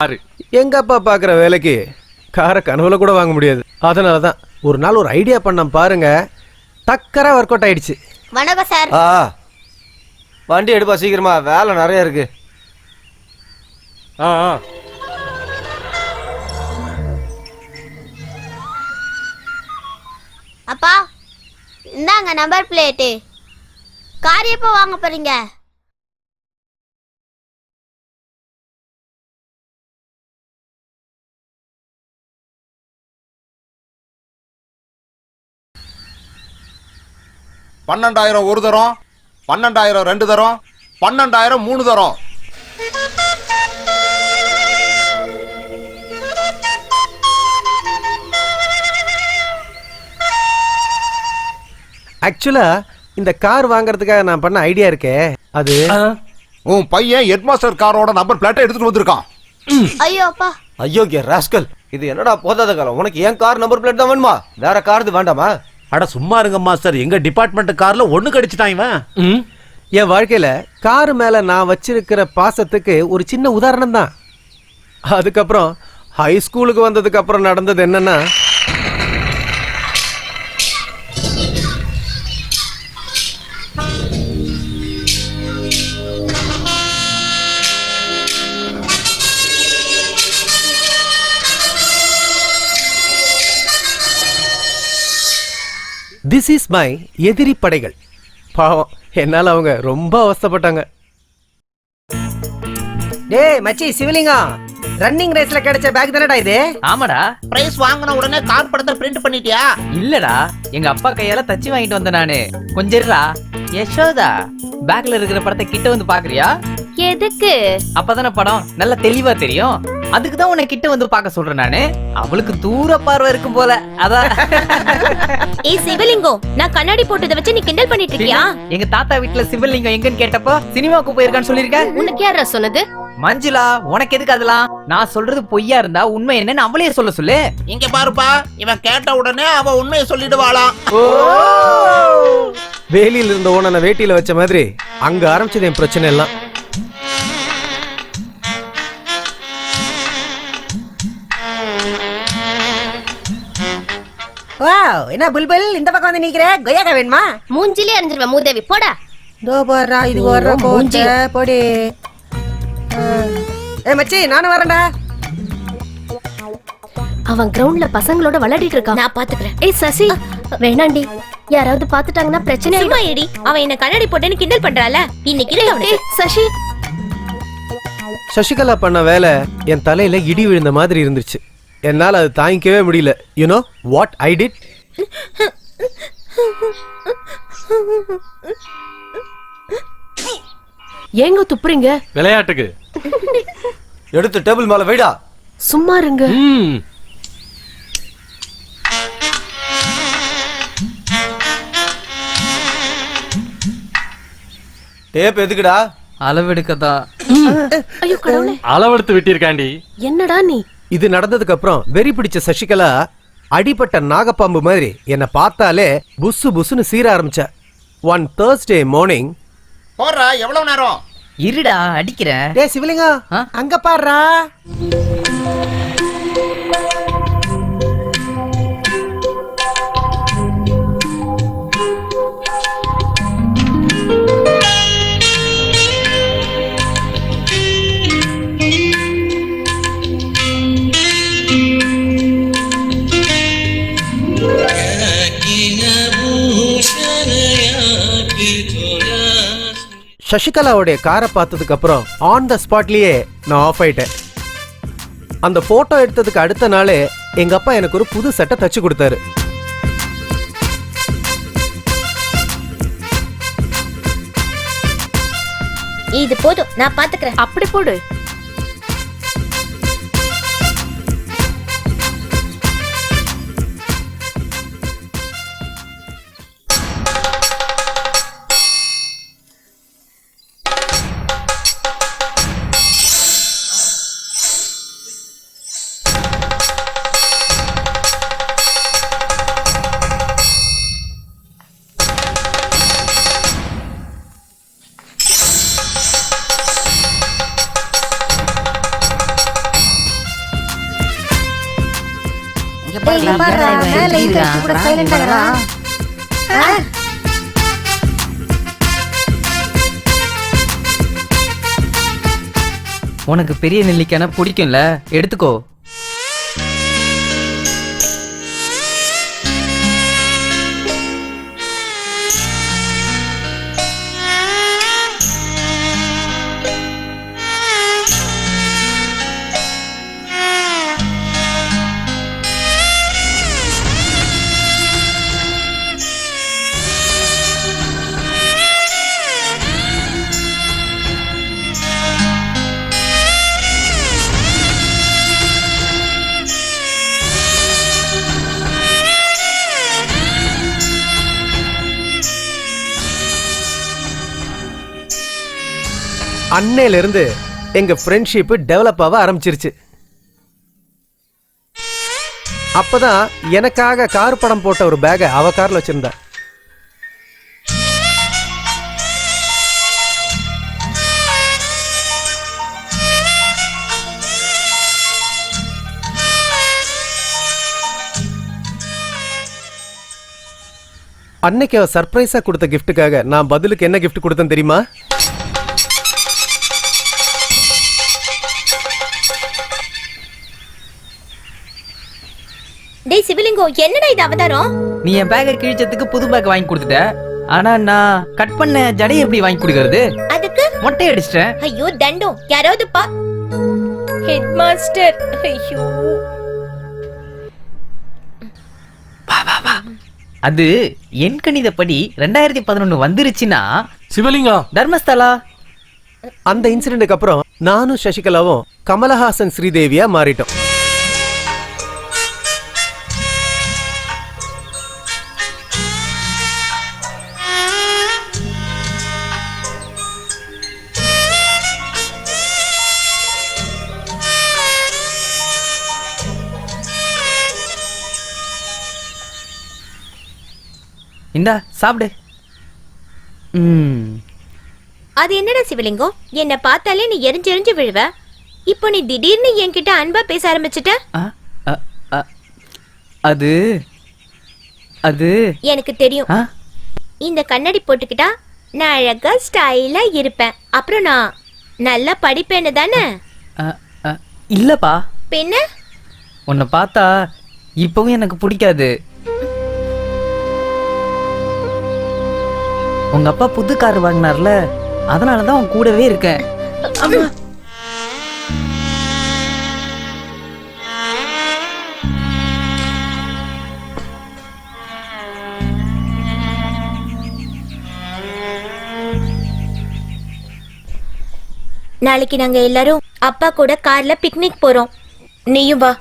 எங்க அப்பா பாக்குற வேலைக்கு காரை கனவுல கூட வாங்க முடியாது. அதனாலதான் ஒரு நாள் ஒரு ஐடியா பண்ண பாருங்க, டக்கரா ஒர்க் அவுட் ஆயிடுச்சு. வணக்கம் சார். வண்டி எடுப்பா சீக்கிரமா, வேலை நிறைய இருக்கு. அப்பா இந்தாங்க நம்பர் பிளேட்டு. கார் எப்போ வாங்க போறீங்க? $12,000 ஒரு தரம், $12,000 ரெண்டு தரம், $12,000 மூணு தரம். ஆக்சுவலா இந்த கார் வாங்குறதுக்காக நான் பண்ண ஐடியா இருக்கே, அது உன் பையன் ஹெட்மாஸ்டர் காரோட நம்பர் பிளேட்டை எடுத்துட்டு வந்திருக்கான். ஐயோ அப்பா. ஐயோ ராஸ்கல், இது என்னடா போதாத காலம். உனக்கு ஏன் கார் நம்பர் பிளேட் தான் வேணுமா? வேற கார் வேண்டாமா? அட சும்மா இருங்க மாஸ்டர், எங்க டிபார்ட்மெண்ட் கார்ல ஒண்ணு கடிச்சிட்டான் இவன். என் வாழ்க்கையில காரு மேல நான் வச்சிருக்கிற பாசத்துக்கு ஒரு சின்ன உதாரணம் தான். அதுக்கப்புறம் ஹை ஸ்கூலுக்கு வந்ததுக்கு அப்புறம் நடந்தது என்னன்னா, திஸ் இஸ் மை எதிரி படைகள். பாவம், என்னால அவங்க ரொம்ப அவஸ்தைப்பட்டாங்க. டேய் மச்சி சிவலிங்கம், ரன்னிங் ரேஸ்ல கிடைச்ச பேக் தானடா இது? ஆமாடா. பிரைஸ் வாங்கின உடனே கார் படத்தை பிரிண்ட் பண்ணிட்டியா? இல்லடா, எங்க அப்பா கையால தச்சு வாங்கிட்டு வந்தேன் நானு. கொஞ்சம் இருடா. யசோதா, பேக்ல இருக்கிற படத்தை கிட்ட வந்து பாக்குறியா? எதுக்கு? அப்பதானே படம் நல்லா தெளிவா தெரியும். அதுக்குதான் உன்னை கிட்ட வந்து பாக்க சொல்றேன் நானு. அவளுக்கு தூர பார்வை இருக்கும் போல, அதான். ஏய் சிவலிங்கம், நான் கண்ணாடி போட்டதை வச்சு நீ கிண்டல் பண்ணிட்டு இருக்கியா? எங்க தாத்தா வீட்டுல சிவலிங்கம் எங்கன்னு கேட்டப்போ சினிமாவுக்கு போயிருக்கான்னு சொல்லிருக்க. உனக்கு யாரா சொன்னது? மஞ்சுளா, உனக்கு எதுக்கு அதெல்லாம்? நான் சொல்றது பொய்யா இருந்தா உண்மை என்னன்னு அவளையே சொல்ல சொல்லு. இங்க பாருப்பா, இவன் கேட்ட உடனே அவ உண்மையை சொல்லிடுவாளாம். வேலியில இருந்த ஓனனை வேட்டியில வச்ச மாதிரி அங்க ஆரம்பிச்சது என் பிரச்சனை எல்லாம். வாவ், என்ன புல்புல் இந்த பக்கம் வந்து நிக்கிற? கொய்யாக்கா வேணுமா? மூஞ்சிலே அறிஞ்சிருவேன் மூதேவி, போடா. தோ போறா, இது வர்ற போஞ்ச போடி. ஏய் மச்சி, நானும் வரேன்டா. அவன் கிரவுண்ட்ல பசங்களோட விளையாடிட்டு இருக்கான், நான் பாத்துக்கிறேன். ஏய் சசி, வேணாண்டி, யாராவது பாத்துட்டாங்கன்னா பிரச்சனை. சும்மா ஏடி, அவன் என்ன கண்ணாடி போட்டேன்னு கிண்டல் பண்றால. இன்னைக்கு சசி, சசிகலா பண்ண வேலை என் தலையில இடி விழுந்த மாதிரி இருந்துச்சு. என்னால அது தாங்கிக்கவே முடியல. You know what I did? ஏங்க துப்புறீங்க? விளையாட்டுக்கு எடுத்து டேபிள் மேல வைடா. சும்மா இருங்க. டேப் எதுக்குடா? அளவெடுக்கதான். ஐயோ கடவுளே, அளவெடுத்து விட்டிருக்காண்டி. என்னடா நீ? இது நடந்ததுக்கு அப்புறம் வெறி பிடிச்ச சசிகலா அடிபட்ட நாகப்பாம்பு மாதிரி என்னை பார்த்தாலே புசு புசுன்னு சீர ஆரம்பிச்சா. One Thursday morning. போறா, எவ்வளவு நேரம்? இருடா, அடிக்கிறேன். டேய் சிவலிங்கம், அங்க பாருடா. சசிகலாவுடைய காரை பார்த்ததுக்கு அப்புறம் ஆன் த ஸ்பாட்லயே நான் ஆஃப் ஆயிட்டேன். அந்த போட்டோ எடுத்ததுக்கு அடுத்த நாளே எங்க அப்பா எனக்கு ஒரு புது சட்டை தச்சு கொடுத்தாரு. இது போதும், நான் பாத்துக்கிறேன். அப்படி போடு. உனக்கு பெரிய நெல்லிக்கான பிடிக்கும்ல, எடுத்துக்கோ. அன்னையில இருந்து எங்க ஃப்ரெண்ட்ஷிப் டெவலப் ஆக ஆரம்பிச்சிருச்சு. அப்பதான் எனக்காக கார் படம் போட்ட ஒரு பேக அவ கார்ல வச்சிருந்தா. அன்னைக்கு அவ சர்ப்ரைஸா கொடுத்த கிஃப்ட்டுக்காக நான் பதிலுக்கு என்ன கிஃப்ட் கொடுத்தேன் தெரியுமா? டேய் சிவலிங்கம், என்னடா இது அவதாரம்? நீ என் பேக்கை கிழிச்சதுக்கு புது பேக் வாங்கி கொடுத்துட்ட. ஆனா நான் கட் பண்ண ஜடையை எப்படி வாங்கி கொடுக்கறது? அதுக்கு மொட்டை அடிச்சிட்டேன். ஐயோ தண்டம், யாராவது ஹெட் மாஸ்டர். ஐயோ, அது என் கணிதப்படி 2011 வந்துருச்சுன்னா சிவலிங்கம் தர்மஸ்தலா. அந்த இன்சிடென்ட்க்கு அப்புறம் நானும் சசிகலாவும் கமலஹாசன் ஸ்ரீதேவியா மாறிட்டோம். இந்தா சாப்பிடு. அது என்னடா சிவலிங்கம், என்ன பார்த்தாலே நீ எரிஞ்சு விழுவ. இப்போ நீ திடீர்னு என்கிட்ட அன்பா பேச ஆரம்பிச்சிட்ட. அது அது எனக்கு தெரியும். இந்த கண்ணாடி போட்டுக்கிட்டா நான் அழகா ஸ்டைலா இருப்பேன், அப்புறம் நான் நல்லா படிப்பேன்னு தானே? இல்லப்பா, பின்ன உன்னை பார்த்தா இப்பவும் எனக்கு பிடிக்காது. உங்க அப்பா புது கார் வாங்கினார்ல, அதனாலதான் உன் கூடவே இருக்கேன். நாளைக்கு நாங்க எல்லாரும் அப்பா கூட கார்ல பிக்னிக் போறோம், நீயும் வா.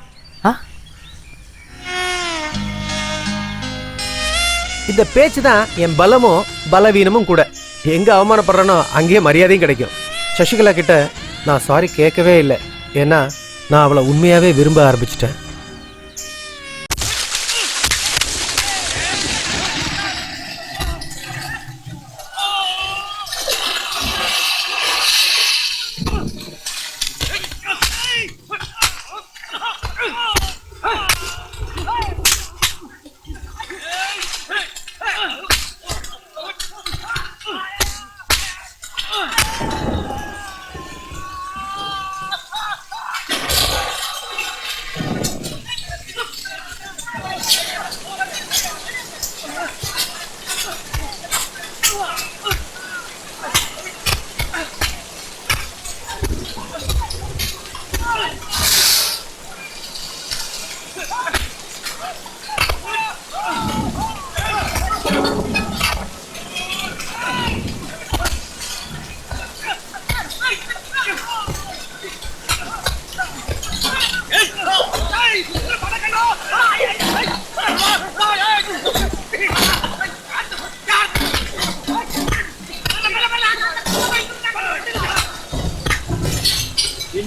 இந்த பேச்சு தான் என் பலமும் பலவீனமும் கூட. எங்க அவமானப்படுறனோ அங்கேயே மரியாதையும் கிடைக்கும். சசிகலா கிட்ட நான் சாரி கேட்கவே இல்லை, ஏன்னா நான் அவளை உண்மையாவே விரும்ப ஆரம்பிச்சிட்டேன்.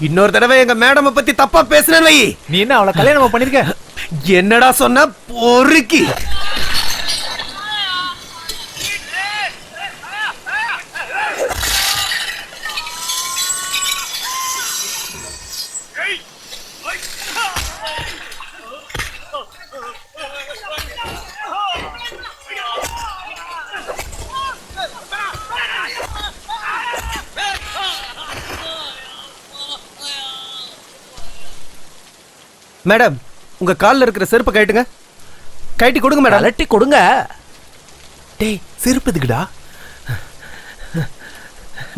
இன்னொரு தடவை எங்க மேடம் பத்தி தப்பா பேசுறேன் வை. நீ என்ன அவளை கல்யாணம் பண்ணிருக்க? என்னடா சொன்ன பொறுக்கி? மேடம் உங்க கால்ல இருக்கிற செருப்பை கழட்டுங்க. கழட்டி கொடுங்க மேடம். கலட்டி கொடுங்க. டேய் செருப்பு எதுக்குடா?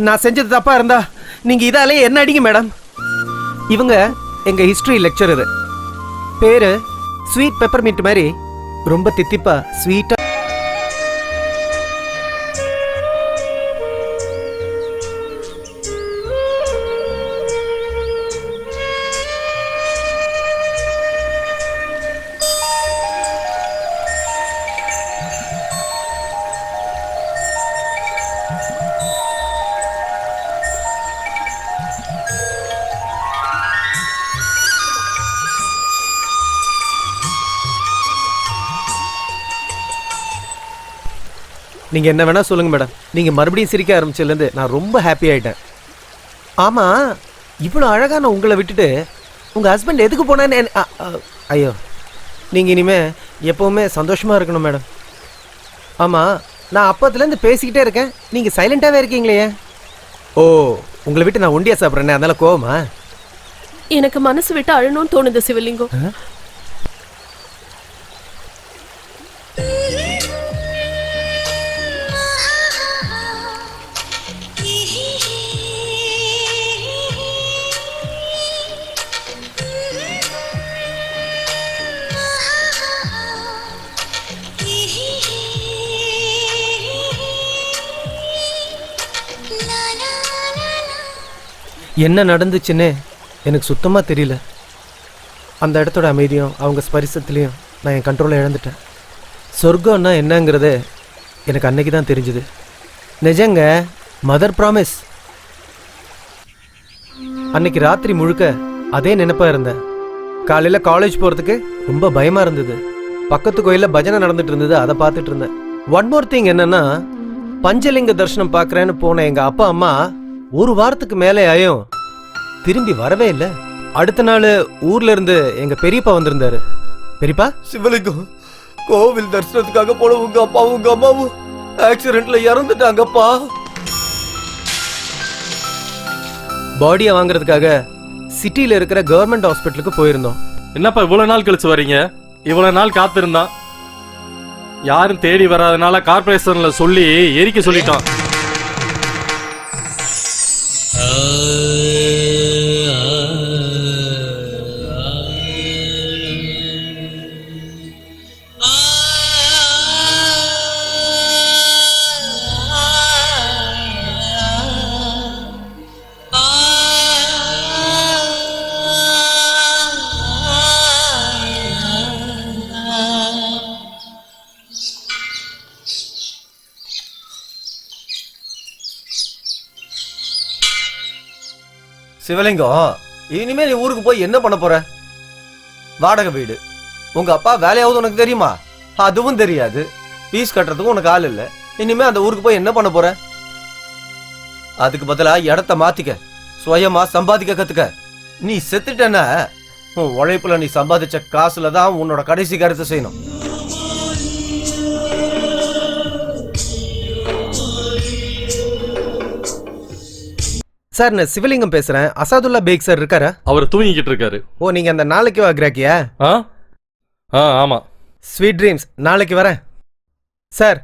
நான் செஞ்சது தப்பா இருந்தா நீங்க இதாலே என்ன அடிங்க மேடம். இவங்க எங்க ஹிஸ்டரி லெக்சரர். பேரு ஸ்வீட் பெப்பர்மின்ட் மாதிரி ரொம்ப தித்திப்பா ஸ்வீட்டா. நீங்க என்ன வேணா சொல்லுங்க மேடம். நீங்க மறுபடியும் சிரிக்க ஆரம்பிச்சதுலேருந்து நான் ரொம்ப ஹாப்பி ஆயிட்டேன். ஆமா இவ்வளோ அழகா நான் உங்களை விட்டுட்டு உங்க ஹஸ்பண்ட் எதுக்கு போனான்னு ஐயோ நீங்க இனிமே எப்பவுமே சந்தோஷமா இருக்கணும் மேடம். ஆமா நான் அப்பத்துலேருந்து பேசிக்கிட்டே இருக்கேன், நீங்க சைலண்டாவே இருக்கீங்களே. ஓ உங்களை விட்டு நான் ஒண்டியா சாப்பிட்றேனே அதனால கோவமா? எனக்கு மனசு விட்டு அழணும்னு தோணுது சிவலிங்கம். என்ன நடந்துச்சுன்னு எனக்கு சுத்தமாக தெரியல. அந்த இடத்தோட அமைதியும் அவங்க ஸ்பரிசத்துலேயும் நான் என் கண்ட்ரோலை இழந்துட்டேன். சொர்க்கம்னா என்னங்கிறது எனக்கு அன்னைக்கு தான் தெரிஞ்சுது. நிஜங்க, மதர் ப்ராமிஸ். அன்னைக்கு ராத்திரி முழுக்க அதே நினைப்பாக இருந்தேன். காலையில் காலேஜ் போகிறதுக்கு ரொம்ப பயமாக இருந்தது. பக்கத்து கோயிலில் பஜனை நடந்துட்டு இருந்தது, அதை பார்த்துட்டு இருந்தேன். ஒன் மோர் திங் என்னன்னா, பஞ்சலிங்க தரிசனம் பார்க்குறேன்னு போன எங்கள் அப்பா அம்மா ஒரு வாரத்துக்கு மேலே ஆயும் திரும்பி வரவே இல்லை. அடுத்த நாள் ஊர்ல இருந்து எங்க பெரியப்பா வந்திருந்தாரு. பெரியப்பா, சிவலிங்கம், கோவில் தரிசனத்துக்காக போன உங்க அப்பாவும் உங்க அம்மாவும் ஆக்சிடென்ட்ல இறந்துட்டாங்கப்பா. பாடியை வாங்குறதுக்காக சிட்டில இருக்கிற கவர்மெண்ட் ஹாஸ்பிட்டலுக்கு போயிருந்தோம். என்னப்பா இவ்வளவு நாள் கழிச்சு வரீங்க? இவ்வளவு நாள் காத்திருந்தான், யாரும் தேடி வராதனால கார்பரேஷன்ல சொல்லி எரிக்க சொல்லிட்டோம். சிவலிங்கம், இனிமே நீ ஊருக்கு போய் என்ன பண்ண போற? வாடகை வீடு, உங்க அப்பா வேலையாவது உனக்கு தெரியுமா? அதுவும் தெரியாது. ஃபீஸ் கட்டுறதுக்கும் உனக்கு ஆள் இல்லை. இனிமே அந்த ஊருக்கு போய் என்ன பண்ண போற? அதுக்கு பதிலா இடத்த மாத்திக்க, சுயமா சம்பாதிக்க கத்துக்க. நீ செத்துட்டேன்னா உன் உழைப்புல நீ சம்பாதிச்ச காசுல தான் உன்னோட கடைசி காரியத்தை செய்யணும். சார் நான் சிவலிங்கம் பேசுறேன். அசாதுல்லா பேக் சார் இருக்காரா? அவர் தூங்கிக்கிட்டு இருக்காரு. ஓ நீங்க அந்த நாளைக்கு வா கிராக்கியா? ஆமா. ஸ்வீட் ட்ரீம்ஸ், நாளைக்கு வரேன் சார்.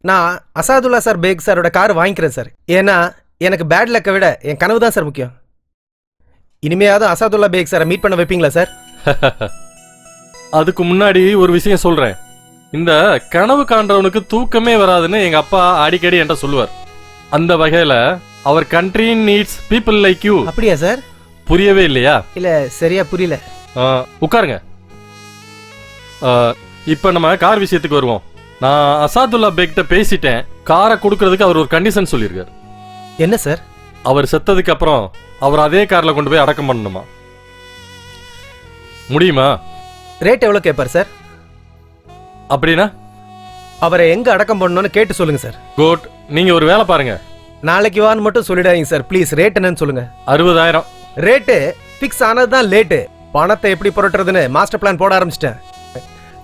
நான் அசாதுல்லா சார் பேக் சாரோட கார் வாங்கிக்கிறேன் சார். ஏன்னா எனக்கு பேட் லக்கை விட என் கனவு தான் சார் முக்கியம். இனிமையாவது அசாதுல்லா பேக் சாரை மீட் பண்ண வைப்பீங்களா சார்? அதுக்கு முன்னாடி ஒரு விஷயம் சொல்றேன். இந்த கனவு காண்றவனுக்கு தூக்கமே வராதுன்னு எங்க அப்பா அடிக்கடி என்கிட்ட சொல்லுவார். அந்த வகையில அவர் country needs people like you. அப்படியா சார்? புரியவே இல்லையா? இல்ல சரியா புரியல. உட்காருங்க. இப்ப நம்ம கார் விஷயத்துக்கு வருவோம். நான் அசாதுல்லா பேக்கிட்ட பேசிட்டேன். காரை கொடுக்கறதுக்கு அவர் ஒரு கண்டிஷன் சொல்லியிருக்காரு. என்ன சார்? அவர் செத்ததுக்கு அப்புறம் அவர் அதே கார்ல கொண்டு போய் அடக்கம் பண்ணணுமா? முடியுமா? ரேட் எவ்வளவு கேட்பார் சார்? அப்படின்னா அவரை எங்க அடக்கம் பண்ணணும்னு கேட்டு சொல்லுங்க சார். குட். நீங்க ஒரு வேலை பாருங்க. நாளைக்கு வான்னு மட்டும் சொல்லிடாதீங்க சார் ப்ளீஸ். ரேட் என்னன்னு சொல்லுங்க. 60,000. ரேட்டு ஃபிக்ஸ் ஆனதுதான் லேட்டு. பணத்தை எப்படி புரட்டுறதுன்னு மாஸ்டர் பிளான் போட ஆரம்பிச்சிட்டேன்.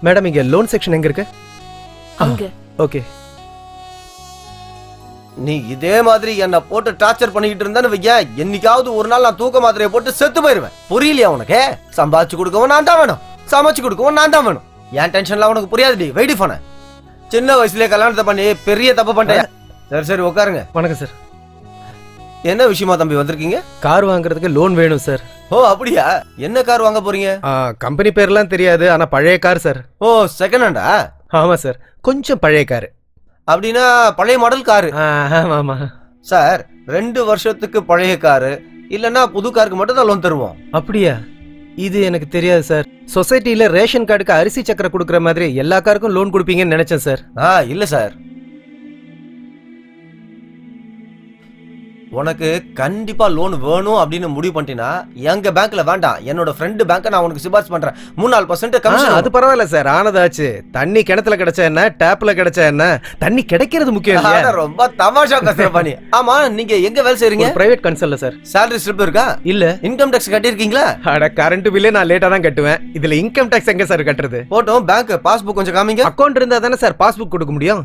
மேடம் இங்க லோன் செக்ஷன் எங்க இருக்கு? அங்க. ஓகே. நீ இதே மாதிரி என்ன போட்டு டார்ச்சர் பண்ணிக்கிட்டு இருந்தான்னு வையா, என்னைக்காவது ஒரு நாள் நான் தூக்க மாத்திரையை போட்டு செத்து போயிருவேன். புரியலையா உனக்கு? சம்பாதிச்சு கொடுக்கவும் நான் தான் வேணும், சமைச்சு கொடுக்கவும் நான் தான் வேணும். என் டென்ஷன்லாம் உனக்கு புரியாதுடி. வெயிட் பண்ண சின்ன வயசுலயே கல்யாணத்தை பண்ணி பெரிய தப்பு பண்ணிட்டேன். சரி சரி உட்காருங்க. வணக்கம் சார். என்ன விஷயமா தம்பி வந்திருக்கீங்க? கார் வாங்குறதுக்கு லோன் வேணும் சார். ஓ அப்படியா? என்ன கார் வாங்க போறீங்க? கம்பெனி பேர்லாம் தெரியாது, ஆனா பழைய கார் சார். ஓ செகண்ட் ஹேண்டா? ஆமா சார், கொஞ்சம் பழைய கார். அப்படின்னா பழைய மாடல் காரு. ஆமா ஆமா சார், 2 வருஷத்துக்கு பழைய காரு இல்லன்னா புது காருக்கு மட்டும் தான் லோன் தருவோம். அப்படியா? இது எனக்கு தெரியாது சார். சொசைட்டில ரேஷன் கார்டுக்கு அரிசி சக்கரை கொடுக்குற மாதிரி எல்லா காருக்கும் லோன் கொடுப்பீங்கன்னு நினைச்சேன் சார். இல்ல சார், உனக்கு கண்டிப்பா லோன் வேணும் அப்படின்னு முடிவு பண்ணிட்டீங்கன்னா எங்க பேங்க்ல வேண்டாம், என்னோட ஃப்ரெண்டு பேங்க் நான் உனக்கு சிபாரிசு பண்றேன். 3-4% கமிஷன். அது பரவாயில்ல சார், ஆனதாச்சு. தண்ணி கிணத்துல கிடைச்சா என்ன, டேப்ல கிடைச்சா என்ன, தண்ணி கிடைக்கிறது முக்கியம் இல்லையா? ரொம்ப தமாஷா பேசுற பண்ணி. ஆமா, நீங்க எங்க வேலை செய்றீங்க? பிரைவேட் கன்சல்ல சார். salary slip இருக்கா? இல்ல. இன்கம் டாக்ஸ் கட்டியிருக்கீங்களா? அட கரண்ட் பில்லே நான் லேட்டா தான் கட்டுவேன், இதுல இன்கம் டாக்ஸ் எங்க சார் கட்டுறது? போட்டோம், பேங்க் பாஸ்புக் கொஞ்சம் காமிங்க. அக்கவுண்ட் இருந்தா தானே சார் பாஸ்புக் கொடுக்க முடியும்.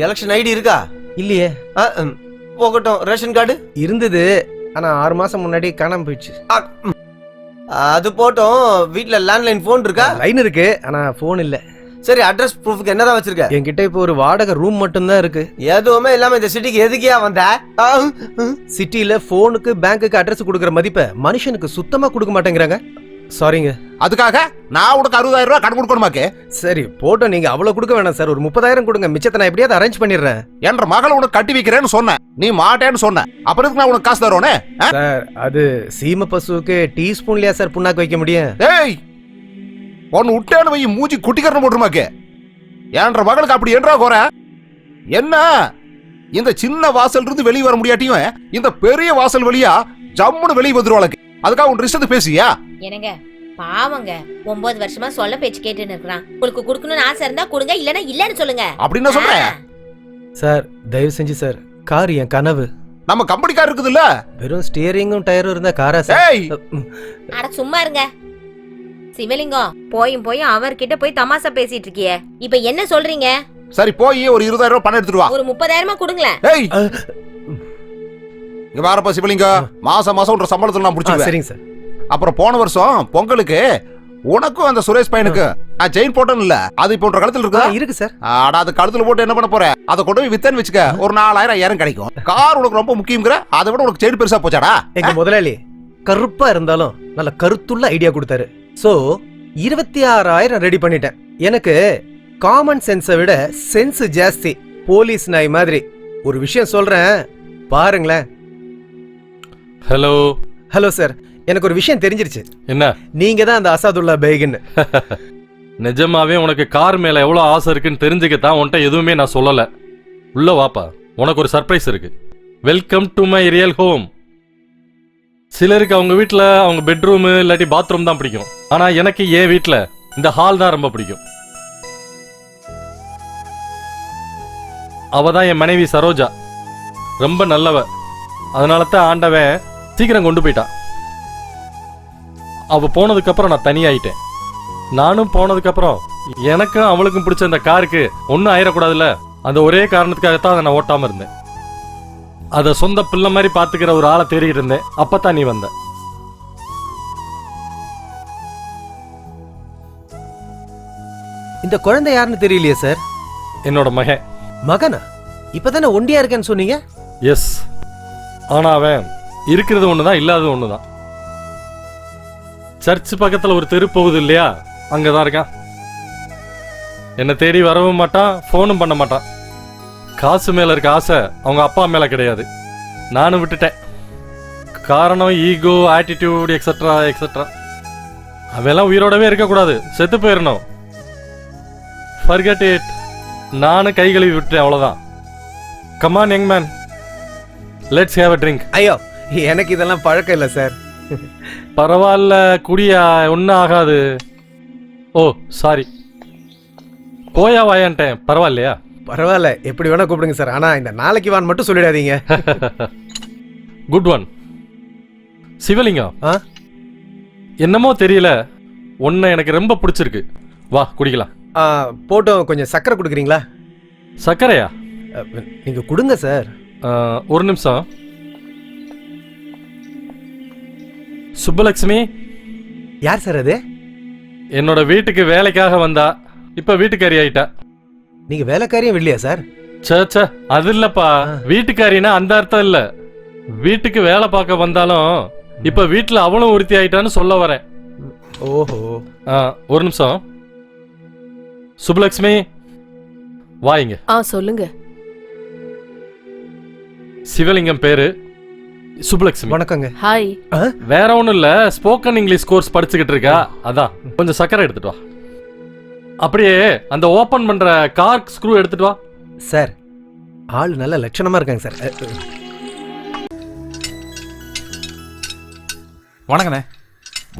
எலெக்ஷன் ஐடி இருக்கா? இல்லையே. போகட்டும், ரேஷன் கார்டு இருந்தது, ஆனா 6 மாசம் முன்னாடி காணாம போயிடுச்சு. அது போட்டோம், வீட்ல லேண்ட்லைன் போன் இருக்கா? லைன் இருக்கு, ஆனா போன் இல்ல. சரி, அட்ரஸ் ப்ரூஃப்க்கு என்னதான் வச்சிருக்க? என்கிட்ட இப்போ ஒரு வாடகை ரூம் மட்டும் தான் இருக்கு. எதுவுமே இல்லாம இந்த சிட்டிக்கு எதுக்கியா வந்த? சிட்டில போனுக்கு பேங்க்குக்கு அட்ரஸ் கொடுக்கற மதிப்பை மனுஷனுக்கு சுத்தமா கொடுக்க மாட்டேங்கிறாங்க. சாரிங்க. அதுக்காக நான் உனக்கு 60,000 ரூபாய் கடன் கொடுக்கணுமாக்கே? சரி போட்டோ, நீங்க அவ்வளவு கொடுக்க வேணாம் சார், ஒரு 30,000 கொடுங்க, மிச்சத்தை நான் எப்படியாவது அரேஞ்ச் பண்ணிடுறேன். என்ற மகளை உனக்கு கட்டி வைக்கிறேன்னு சொன்னேன், நீ மாட்டேன்னு சொன்ன. அப்புறம் எதுக்கு நான் உனக்கு காசு தருவேனே? சார், அது சீம பசுவுக்கு டீஸ்பூன்லயா சார் புண்ணாக்கு வைக்க முடியும்? ஏய், ஒன்னு விட்டேன்னு வை, மூஞ்சி குட்டிக்கரணம் போட்டுருமாக்கே. என்ற மகளுக்கு அப்படி என்றா குறை என்ன? இந்த சின்ன வாசல் இருந்து வெளியே வர முடியாட்டியும் இந்த பெரிய வாசல் வழியா ஜம்முன்னு வெளியே வந்துருவாளுக்கு. அதுக்காக உன் இஷ்டத்தை பேசியா? என்னங்க பாவங்க, 9 வருஷமா சொல்ல பேச்சு கேட்டுன்னு இருக்கிறான். உங்களுக்கு கொடுக்கணும்னு ஆசை இருந்தா கொடுங்க, இல்லன்னா இல்லன்னு சொல்லுங்க. அப்படின்னு சொல்றேன் சார். தயவு செஞ்சு சார், கார் என் கனவு. நம்ம கம்பெனி கார் இருக்குது இல்ல, வெறும் ஸ்டியரிங்கும் டயரும் இருந்தா காரா சார்? அட சும்மா இருங்க சிவலிங்கம். போயும் அவர்கிட்ட போய் தமாசா பேசிட்டு இருக்கியே, இப்ப என்ன சொல்றீங்க? சரி, போய் ஒரு 20,000 ரூபாய் பணம் எடுத்துட்டு வா. ஒரு 30,000 கொடுங்களேன். ஏய், இங்க வாரப்பா சிவலிங்க, மாசம் ஒரு சம்பளத்துல நான் முடிச்சுக்கிறேன். சரிங்க சார். அப்புறம் போன வருஷம் பொங்கலுக்கு உனக்கும் அந்த சுரேஷ் பையனுக்கு நான் செயின் போட்டேன் இல்ல, அது இப்போ கழுத்துல இருக்கா? இருக்கு சார். ஆனா அது கழுத்துல போட்டு என்ன பண்ண போற? அதை கொண்டு போய் வித்தன்னு வச்சுக்க, ஒரு 4,000 கிடைக்கும். கார் உனக்கு ரொம்ப முக்கியங்கிற, அதை விட உனக்கு செயின் பெருசா போச்சாடா? எங்க முதலாளி கருப்பா இருந்தாலும் நல்ல கருத்துள்ள ஐடியா கொடுத்தாரு. சோ 26,000 ரெடி பண்ணிட்டேன். எனக்கு காமன் சென்ஸை விட சென்ஸ் ஜாஸ்தி. போலீஸ் நாய் மாதிரி. ஒரு விஷயம் சொல்றேன் பாருங்களேன். ஹலோ. ஹலோ சார், எனக்கு ஒரு விஷயம் தெரிஞ்சிருச்சு. என்ன? நீங்க தான் அந்த அசாதுல்லா பேகுன்னு. நிஜமாவே உனக்கு கார் மேல எவ்வளவு ஆசை இருக்குன்னு தெரிஞ்சுக்கத்தான் உன்கிட்ட எதுவுமே நான் சொல்லல. உள்ள வாப்பா, உனக்கு ஒரு சர்ப்ரைஸ் இருக்கு. Welcome to my real home. சிலருக்கு அவங்க வீட்டுல அவங்க பெட்ரூம் இல்லாட்டி பாத்ரூம் தான் பிடிக்கும், ஆனா எனக்கு என் வீட்டுல இந்த ஹால் தான் ரொம்ப பிடிக்கும். அவ தான் என் மனைவி சரோஜா, ரொம்ப நல்லவ. அதனால தான் ஆண்டவன் சீக்கிரம் கொண்டு போயிட்டான். அவ போனதுக்கு அப்புறம் நான் தனியாயிட்டேன். நானும் போனதுக்கு அப்புறம் எனக்கும் அவளுக்கும் பிடிச்ச அந்த காருக்கு ஒன்னும் ஆயிடக்கூடாதுல்ல, அந்த ஒரே காரணத்துக்காகத்தான் அதை நான் ஓட்டாம இருந்தேன். அத சொந்த பிள்ளை மாதிரி பாத்துக்கிற ஒரு ஆளை தேடிட்டு இருந்தேன். அப்பதான் நீ வந்த. இந்த குழந்தை யாருன்னு தெரியலையே சார். என்னோட மகன். மகனா? இப்பதானே ஒண்டியா இருக்கேன்னு சொன்னீங்க. எஸ், ஆனா அவன் இருக்கிறது ஒண்ணுதான், இல்லாதது ஒண்ணுதான். சர்ச் பக்கத்துல ஒரு தெரு போகுது இல்லையா, அங்கதான் இருக்கான். என்னை தேடி வரவும் மாட்டான், போனும் பண்ண மாட்டான். காசு மேல இருக்க ஆசை அவங்க அப்பா மேல கிடையாது. நானும் விட்டுட்டேன். காரணம் ஈகோ, ஆட்டிடியூட், எக்ஸெட்ரா எக்ஸெட்ரா. அவெல்லாம் உயிரோடவே இருக்கக்கூடாது, செத்து போயிடணும். Forget it. நானும் கை கழுவி விட்டுட்டேன், அவ்வளவுதான். Come on young man, let's have a drink. ஐயோ, எனக்கு இதெல்லாம் பழக்கம் இல்லை சார். பரவாயில்ல, குடியா, ஒன்னும் ஆகாது. ஓ சாரி, கோயா வாயான்ட்டேன். பரவாயில்லையா? பரவாயில்ல, எப்படி வேணா கூப்பிடுங்க சார், ஆனா இந்த நாளைக்கு வான் மட்டும் சொல்லிடாதீங்க. Good one. சிவலிங்கம், என்னமோ தெரியல, உன்னை எனக்கு ரொம்ப பிடிச்சிருக்கு. வா குடிக்கலாம். போட்டோ கொஞ்சம் சக்கரை கொடுக்குறீங்களா? சக்கரையா? நீங்க கொடுங்க சார். ஒரு நிமிஷம். சுப்பலட்சுமி யார் சார் அது? என்னோட வீட்டுக்கு வேலைக்காக வந்தா, இப்ப வீட்டுக்காரி ஆயிட்டா. நீங்க வேலைக்காரியும் இல்லையா சார்? சே அது இல்லப்பா. வீட்டுக்காரினா அந்த அர்த்தம் இல்ல. வீட்டுக்கு வேலை பார்க்க வந்தாலும் இப்ப வீட்டுல அவளும் உறுத்தி ஆயிட்டான்னு சொல்ல வரேன். ஓஹோ. ஒரு நிமிஷம். சுப்பலட்சுமி வாங்க. சொல்லுங்க. சிவலிங்கம் பேரு. சுப்பலட்சுமி. வணக்கங்க. ஹாய். வேற ஒண்ணும் இல்ல, ஸ்போக்கன் இங்கிலீஷ் கோர்ஸ் படிச்சுக்கிட்டு இருக்கா. அதான் கொஞ்சம் சக்கரை எடுத்துட்டு வா. அப்படியே அந்த ஓபன் பண்ற கார்க் ஸ்க்ரூ எடுத்துட்டு வா. சார் ஆள் நல்ல லட்சணமா இருக்காங்க சார். வணக்கண்ணே.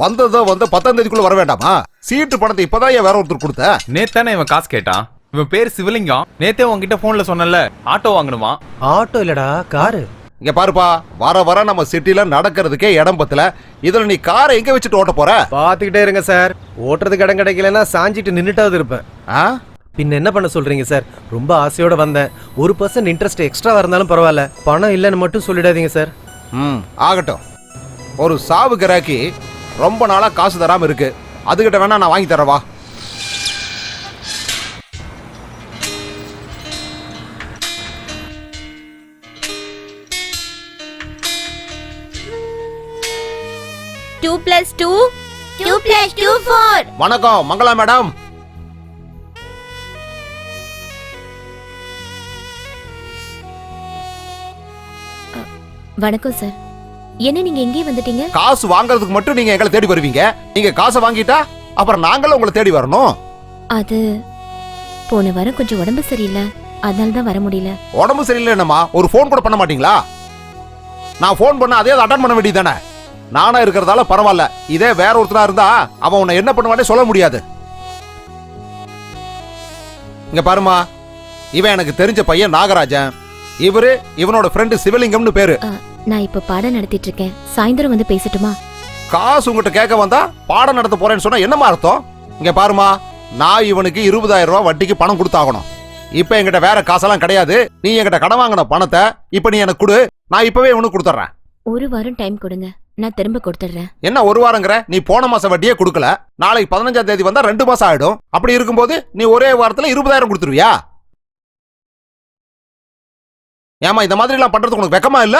வந்ததோ வந்து 10ஆம் தேதிக்குள்ள வர வேண்டாமா? சீட்டு பணத்தை இப்பதான் ஏன் வேற ஒருத்தர் கொடுத்த? நேத்தானே இவன் காசு கேட்டான். இவன் பேர் சிவலிங்கம். நேத்தே உன்கிட்ட போன்ல சொன்னல ஆட்டோ வாங்கணுமா. ஆட்டோ இல்லடா, காரு. இங்க பாருப்பா, வர வர நம்ம சிட்டில நடக்கிறதுக்கே இடம் பத்தல. இதுல நீ காரை எங்க வச்சுட்டு ஓட்ட போற? பாத்துக்கிட்டே இருங்க சார். ஓட்டுறதுக்கு இடம் கிடைக்கலன்னா சாஞ்சிட்டு நின்னுட்டாவது இருப்பேன். பின்ன என்ன பண்ண சொல்றீங்க சார்? ரொம்ப ஆசையோட வந்தேன். 1% இன்ட்ரெஸ்ட் எக்ஸ்ட்ரா இருந்தாலும் பரவாயில்ல, பணம் இல்லைன்னு மட்டும் சொல்லிடாதீங்க சார். ஆகட்டும். ஒரு சாவு கிராக்கி ரொம்ப நாளா காசு தராம இருக்கு. அதுகிட்ட வேணா நான் வாங்கி தரவா? வணக்கம் மங்களா மேடம். வணக்கம் சார். என்ன நீங்க எங்கே வந்துட்டீங்க? காசு வாங்குறதுக்கு மட்டும் நீங்க எங்களை தேடி வருவீங்க. நீங்க காசை வாங்கிட்டா அப்புறம் நாங்களும் உங்களை தேடி வரணும். அது போன வாரம் கொஞ்சம் உடம்பு சரியில்லை, அதனால தான் வர முடியல. உடம்பு சரியில்லை என்னமா ஒரு ஃபோன் கூட பண்ண மாட்டீங்களா? நான் ஃபோன் பண்ண அதே அட்டன் பண்ண வேண்டியதானே? நானா இருக்கிறதால பரவாயில்ல. இதே வேற ஒருத்தரா இருந்தா அவன் உன்னை என்ன பண்ணுவானே சொல்ல முடியாது. இங்க பாருமா, இவன் எனக்கு தெரிஞ்ச பையன் நாகராஜன். இவரு இவனோட ஃப்ரெண்டு சிவலிங்கம்னு பேரு. நான் இப்ப பாடம் நடத்திட்டு இருக்கேன். சாயந்தரம் வந்து பேசட்டுமா? காசு உங்ககிட்ட கேட்க வந்தா பாடம் நடத்த போறேன்னு சொன்னா என்னமா அர்த்தம்? இங்க பாருமா, நான் இவனுக்கு 20,000 ரூபாய் வட்டிக்கு பணம் கொடுத்தாகணும். இப்ப என்கிட்ட வேற காசெல்லாம் கிடையாது. நீ என்கிட்ட கடன் வாங்கின பணத்தை இப்ப நீ எனக்கு கொடு. நான் இப்பவே இவனுக்கு கொடுத்துறேன். ஒரு வாரம் டைம் கொடுங்க, நான் திரும்ப கொடுத்துறேன். என்ன ஒரு வாரங்கிற? நீ போன மாசம் வட்டியே கொடுக்கல. நாளைக்கு 15ஆம் தேதி வந்தா 2 மாசம் ஆயிடும். அப்படி இருக்கும்போது நீ ஒரே வாரத்துல 20,000 கொடுத்துருவியா? ஏமா இந்த மாதிரி எல்லாம் பண்றதுக்கு உனக்கு வெக்கமா இல்ல?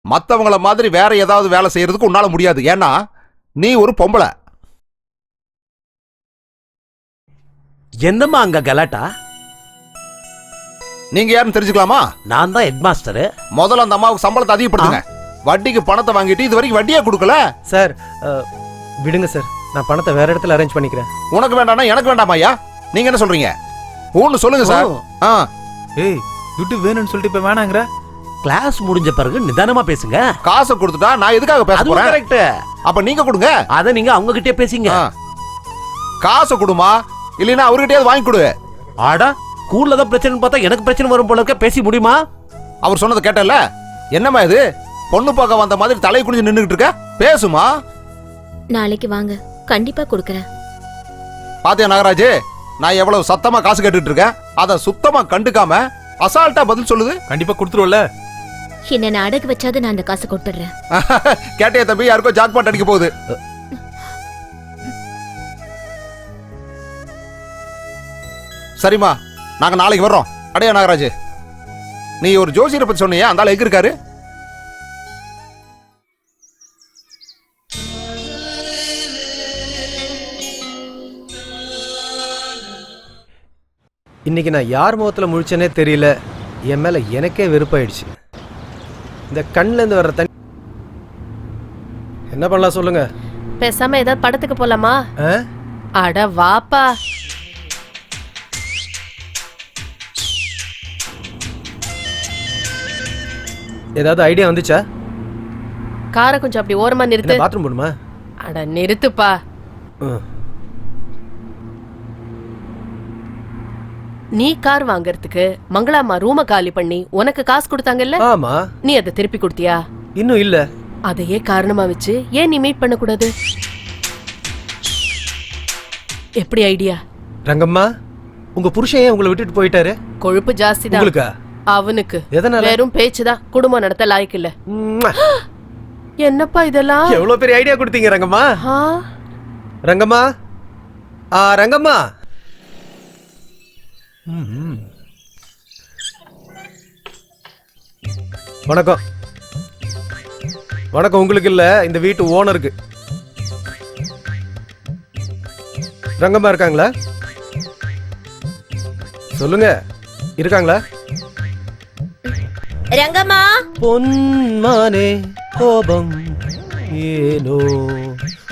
மத்தவங்கள மாதிரி வேற ஏதாவது வேலை செய்யறதுக்கு உன்னால முடியாது. ஏன்னா நீ ஒரு பொம்பளை. என்னம்மா அங்க கலாட்டா? நீங்க யாருன்னு தெரிஞ்சுக்கலாமா? நான் தான் ஹெட் மாஸ்டர். முதல்ல அந்த அம்மாவுக்கு சம்பளத்தை அதிகப்படுத்துங்க. வட்டிக்கு பணத்தை வாங்கிட்டு இது வரைக்கும் வட்டியே கொடுக்கல. சார் விடுங்க சார், நான் பணத்தை வேற இடத்துல அரேஞ்ச் பண்ணிக்கிறேன். உனக்கு வேண்டாம்னா எனக்கு வேண்டாமா ஐயா? நீங்க என்ன சொல்றீங்க? ஒன்னு சொல்லுங்க சார். ஏய் துட்டு வேணும்னு சொல்லிட்டு இப்ப வேணாங்கற? கிளாஸ் முடிஞ்ச பிறகு நிதானமா பேசுங்க. காசை கொடுத்துட்டா நான் எதுக்காக பேச போறேன்? கரெக்ட். அப்ப நீங்க கொடுங்க. அத நீங்க அவங்க கிட்டே பேசிங்க. காசை கொடுமா, இல்லைன்னா அவர்கிட்டயாவது வாங்கி கொடு. ஆடா, ஸ்கூல்ல தான் பிரச்சனை பார்த்தா எனக்கு பிரச்சனை வரும் போல இருக்க. பேசி முடியுமா? அவர் சொன்னதை கேட்டல? என்னம்மா இது பொண்ணு பார்க்க வந்த மாதிரி தலை குனிஞ்சு நின்னுகிட்டு இருக்க? பேசுமா. நாளைக்கு வாங்க, கண்டிப்பா கொடுக்கறேன். பாத்தியா நாகராஜ், நான் எவ்வளவு சத்தமா காசு கேட்டுட்டு இருக்கேன். அத சுத்தமா கண்டுக்காம அசால்ட்டா பதில் சொல்லுது. கண்டிப்பா கொடுத்துருவல. என்ன நான் அடகு வச்சாது நான் அந்த காசு கொடுத்துறேன். கேட்டியா தம்பி, யாருக்கோ ஜாக்பாட் அடிக்க போகுது. சரிம்மா, நாங்க நாளைக்கு வர்றோம். அடையா நாகராஜ், நீ ஒரு ஜோசியரை பத்தி சொன்னியா? அந்த ஆள் எங்க இருக்காரு? இன்னைக்கு நான் யார் முகத்தில் முழிச்சேனே தெரியல. என் மேலே எனக்கே வெறுப்பாயிடுச்சு. இந்த கண்ணில் இருந்து வர்ற தண்ணி என்ன பண்ணலாம் சொல்லுங்க? பேசாம ஏதாவது படத்துக்கு போலாமா? அட வாப்பா. ஏதாவது ஐடியா வந்துச்சா? காரை கொஞ்சம் அப்படி ஓரமா நிறுத்து. பாத்ரூம் போடுமா? அட நிறுத்துப்பா. நீ கார் வாங்கறதுக்கு மங்களாமா ரூம காலி பண்ணி உனக்கு காசு கொடுத்தாங்கல்ல? ஆமா. நீ அதை திருப்பி கொடுத்தியா? இன்னும் இல்ல. அதையே காரணமா வச்சு ஏன் நீ மீட் பண்ண கூடாது? எப்படி ஐடியா? ரங்கம்மா, உங்க புருஷன் ஏன் உங்களை விட்டுட்டு போயிட்டாரு? கொழுப்பு ஜாஸ்தி தான். உங்களுக்கா? அவனுக்கு எதனால? வெறும் பேச்சுதான், குடும்பம் நடத்த லாய்க்கு இல்ல. ம்ம். என்னப்பா இதெல்லாம்? எவ்வளவு பெரிய ஐடியா கொடுத்தீங்க ரங்கம்மா. ஆ, ரங்கம்மா, ரங்கம்மா. வணக்கம். வணக்கம் உங்களுக்கு இல்ல, இந்த வீட்டு ஓனருக்கு. ரங்கம்மா இருக்காங்களா? சொல்லுங்க, இருக்காங்களா? ரங்கம்மா, பொன்மானே கோபம் ஏனோ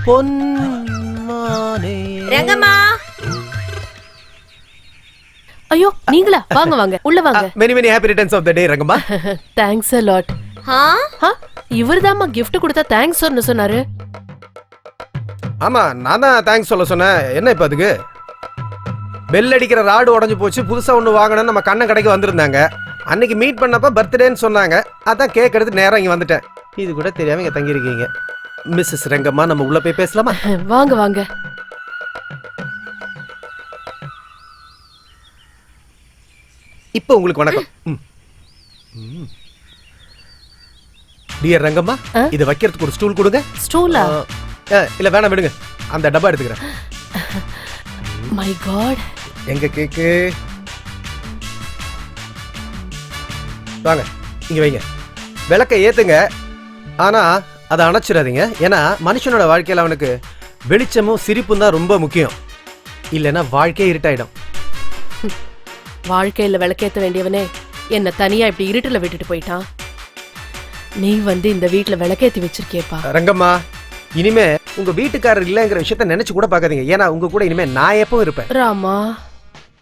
பொன்மானே. ரங்கம்மா. ஐயோ நீங்களா? வாங்க வாங்க, உள்ள வாங்க. Many many happy returns of the day Rangamma. Thanks a lot. இவர்தாம்மா gift கொடுத்தா தேங்க்ஸ் சொன்னாரு. ஆமா, நான் தான் தேங்க்ஸ் சொல்ல சொன்னேன். என்ன இப்ப அதுக்கு? பெல் அடிக்கிற ராடு உடஞ்சு போச்சு, புதுசா ஒண்ணு வாங்கணும்னு நம்ம கண்ணன் கடைக்கு வந்திருந்தாங்க. அன்னைக்கு மீட் பண்ணப்ப பர்த்டேன்னு சொன்னாங்க. அதான் கேக் எடுத்து நேரா இங்க வந்துட்டேன். இது கூட தெரியாம இங்க தங்கி இருக்கீங்க. மிஸ்ஸஸ் ரங்கம்மா, நம்ம உள்ள போய் பேசலாமா? வாங்க வாங்க. இப்போ உங்களுக்கு வணக்கம். டியர் ரங்கம்மா, இத வைக்கிறதுக்கு ஒரு ஸ்டூல் கொடுங்க. ஸ்டூலா? இல்ல வேணாம், விடுங்க. அந்த டப்பா எடுத்துக்கிறேன். My god. எங்க கேக்கு? வாங்க, இங்க வைங்க. விளக்க ஏத்துங்க, ஆனா அதை அணைச்சிடாதீங்க. ஏன்னா மனுஷனோட வாழ்க்கையில அவனுக்கு வெளிச்சமும் சிரிப்பும் தான் ரொம்ப முக்கியம். இல்லைன்னா வாழ்க்கையே இருட்டாயிடும். வாழ்க்கையில விளக்கேத்த வேண்டியவனே என்ன தனியா இப்படி இருட்டுல விட்டுட்டு போயிட்டான். நீ வந்து இந்த வீட்டுல விளக்கேத்தி வச்சிருக்கேப்பா. ரங்கம்மா, இனிமே உங்க வீட்டுக்காரர் இல்லைங்கிற விஷயத்த நினைச்சு கூட பாக்காதீங்க. ஏன்னா உங்க கூட இனிமே நான் எப்பவும் இருப்பேன். ராமா.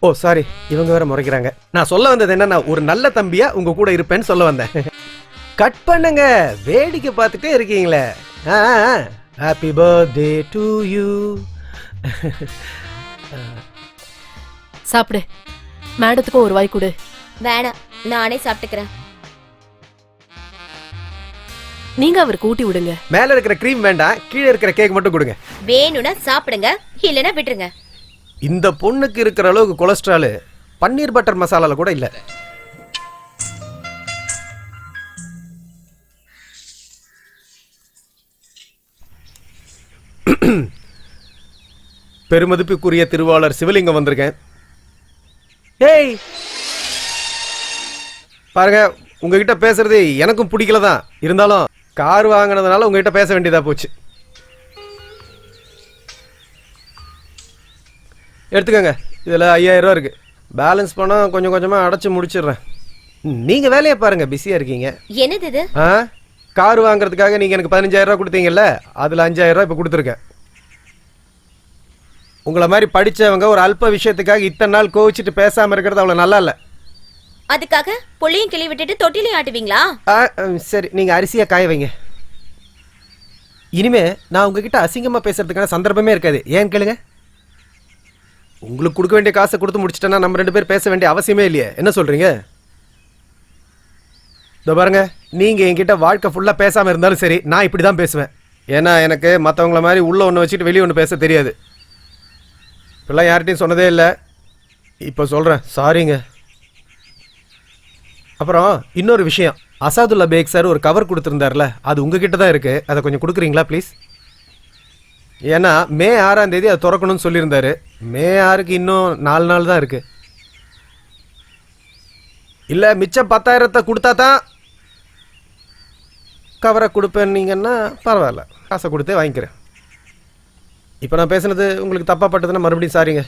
ஓ சாரி, இவங்க வேற முறைக்கிறாங்க. நான் சொல்ல வந்தது என்னன்னா, ஒரு நல்ல தம்பியா உங்க கூட இருப்பேன்னு சொல்ல வந்தேன். கட் பண்ணுங்க, வேடிக்கை பார்த்துட்டே இருக்கீங்களே. Happy birthday to you. சாப்பிடு. மேடத்துக்கும் ஒரு வாய் கொடு. வேணாம், நானே சாப்பிட்டுக்கிறேன். நீங்க அவருக்கு ஊட்டி விடுங்க. மேல இருக்கிற கிரீம் வேண்டாம், கீழே இருக்கிற கேக் மட்டும் கொடுங்க. வேணும்னா சாப்பிடுங்க, இல்லைன்னா விட்டுருங்க. இந்த பொண்ணுக்கு இருக்கிற அளவுக்கு கொலஸ்ட்ரால் பன்னீர் பட்டர் மசாலால கூட இல்ல. பெருமதிப்புக்குரிய திருவாளர் சிவலிங்கம் வந்திருக்கேன். ஏய் பாருங்க, உங்ககிட்ட பேசுறது எனக்கும் பிடிக்கல தான். இருந்தாலும் கார் வாங்கினதுனால உங்ககிட்ட பேச வேண்டியதா போச்சு. எடுத்துக்கோங்க, இதில் 5000 ரூபா இருக்கு. பேலன்ஸ் பணம் கொஞ்சம் கொஞ்சமாக அடைச்சி முடிச்சிடுறேன். நீங்கள் வேலையை பாருங்க, பிஸியாக இருக்கீங்க. என்னது இது? கார் வாங்குறதுக்காக நீங்கள் எனக்கு 15000 ரூபா கொடுத்தீங்கல்ல, அதில் 5000 ரூபா இப்போ கொடுத்துருக்கேன். உங்களை மாதிரி படித்தவங்க ஒரு அல்ப விஷயத்துக்காக இத்தனை நாள் கோவிச்சிட்டு பேசாமல் இருக்கிறது அவ்வளோ நல்லா இல்லை. அதுக்காக புள்ளையும் கிளி விட்டுட்டு தொட்டிலையும் ஆட்டுவீங்களா? சரி, நீங்கள் அரிசியை காய வைங்க. இனிமே நான் உங்ககிட்ட அசிங்கமாக பேசுறதுக்கான சந்தர்ப்பமே இருக்காது. ஏன் கேளுங்க. உங்களுக்கு கொடுக்க வேண்டிய காசை கொடுத்து முடிச்சிட்டேன்னா நம்ம 2 பேர் பேச வேண்டிய அவசியமே இல்லையே. என்ன சொல்றீங்க? இதோ பாருங்க, நீங்க என்கிட்ட வாழ்க்கை ஃபுல்லா பேசாம இருந்தாலும் சரி, நான் இப்படி தான் பேசுவேன். ஏன்னா எனக்கு மற்றவங்கள மாதிரி உள்ள ஒன்று வச்சுட்டு வெளியே ஒன்று பேச தெரியாது. இப்பெல்லாம் யார்கிட்டையும் சொன்னதே இல்லை, இப்போ சொல்றேன். சாரிங்க. அப்புறம் இன்னொரு விஷயம், அசாதுல்லா பேக் சார் ஒரு கவர் கொடுத்துருந்தார்ல, அது உங்ககிட்ட தான் இருக்கு. அதை கொஞ்சம் கொடுக்குறீங்களா ப்ளீஸ்? ஏன்னா மே 6ஆம் தேதி அதை திறக்கணும்னு சொல்லியிருந்தாரு. மே 6க்கு இன்னும் 4 நாள் தான் இருக்கு. இல்லை, மிச்சம் 10,000 கொடுத்தா தான் கவரை கொடுப்பேன்னீங்கன்னா பரவாயில்ல, காசை கொடுத்தே வாங்கிக்கிறேன். இப்போ நான் பேசுனது உங்களுக்கு தப்பா பட்டதுன்னா மறுபடியும் சாரிங்க.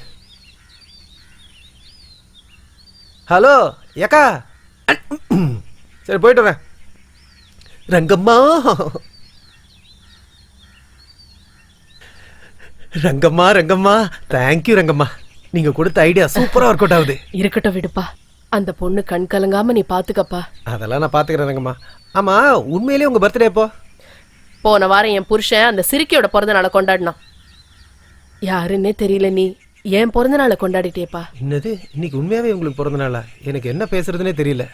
ஹலோ ஏக்கா, சரி போயிட்டு வரேன். ரங்கம்மா, ரங்கம்மா, ரங்கம்மா, தேங்க்யூ ரங்கம்மா. நீங்க கொடுத்த ஐடியா சூப்பரா ஒர்க் அவுட் ஆகுது. இருக்கட்டும் விடுப்பா, அந்த பொண்ணு கண் கலங்காம நீ பாத்துக்கப்பா. அதெல்லாம் நான் பாத்துக்கிறேன் ரங்கம்மா. ஆமா, உண்மையிலேயே உங்க பர்த்டே எப்போ? போன வாரம் என் புருஷன் அந்த சிரிக்கியோட பிறந்த நாளை கொண்டாடினான். யாருன்னே தெரியல, நீ என் பிறந்த நாளை கொண்டாடிட்டேப்பா. என்னது, இன்னைக்கு உண்மையாவே உங்களுக்கு பிறந்த நாளா? எனக்கு என்ன பேசுறதுனே தெரியல.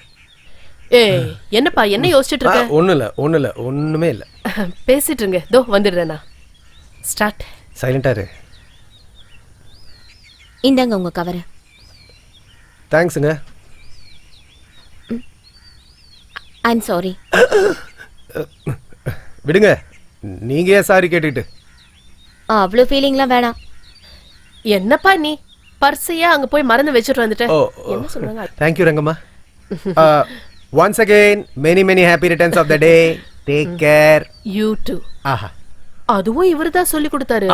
ஏய் என்னப்பா, என்ன யோசிச்சுட்டு இருக்க? ஒண்ணு இல்ல, ஒண்ணுமே இல்ல. பேசிட்டு இருங்க, தோ வந்துடுறேனா. ஸ்டார்ட். சைலண்டா இரு. இந்தாங்க உங்க கவரை. தேங்க்ஸுங்க. I'm sorry. விடுங்க, நீங்க ஏன் சாரி கேட்டுட்டு? அவ்வளவு ஃபீலிங்லாம் வேணாம். என்னப்பா நீ பர்ஸையா அங்க போய் மறந்து வச்சுட்டு வந்துட்ட? ஓ என்ன சொல்றாங்க? Thank you Rangamma. Once again many many happy returns of the day. Take care. You too. ஆஹா, அதுவும் இவர்தான் சொல்லி கொடுத்தாரு.